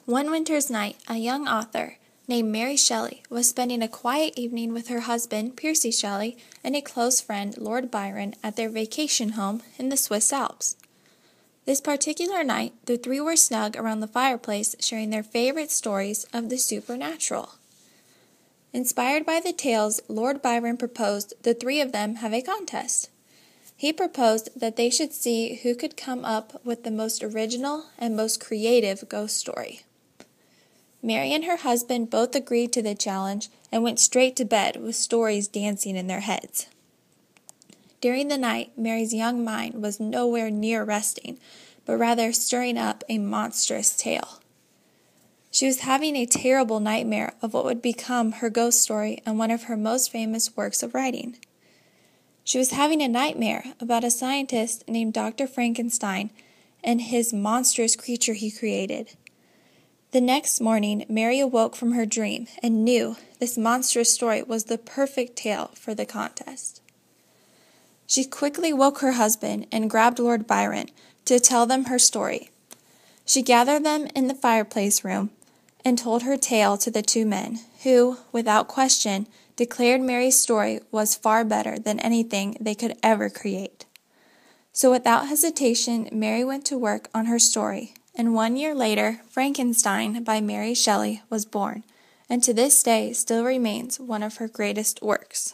One winter's night, a young author named Mary Shelley was spending a quiet evening with her husband, Percy Shelley, and a close friend, Lord Byron, at their vacation home in the Swiss Alps. This particular night, the three were snug around the fireplace, sharing their favorite stories of the supernatural. Inspired by the tales, Lord Byron proposed the three of them have a contest. He proposed that they should see who could come up with the most original and most creative ghost story. Mary and her husband both agreed to the challenge and went straight to bed with stories dancing in their heads. During the night, Mary's young mind was nowhere near resting, but rather stirring up a monstrous tale. She was having a terrible nightmare of what would become her ghost story and one of her most famous works of writing. She was having a nightmare about a scientist named Dr. Frankenstein and his monstrous creature he created. The next morning, Mary awoke from her dream and knew this monstrous story was the perfect tale for the contest. She quickly woke her husband and grabbed Lord Byron to tell them her story. She gathered them in the fireplace room and told her tale to the two men, who, without question, declared Mary's story was far better than anything they could ever create. So without hesitation, Mary went to work on her story, and 1 year later, Frankenstein by Mary Shelley was born, and to this day still remains one of her greatest works.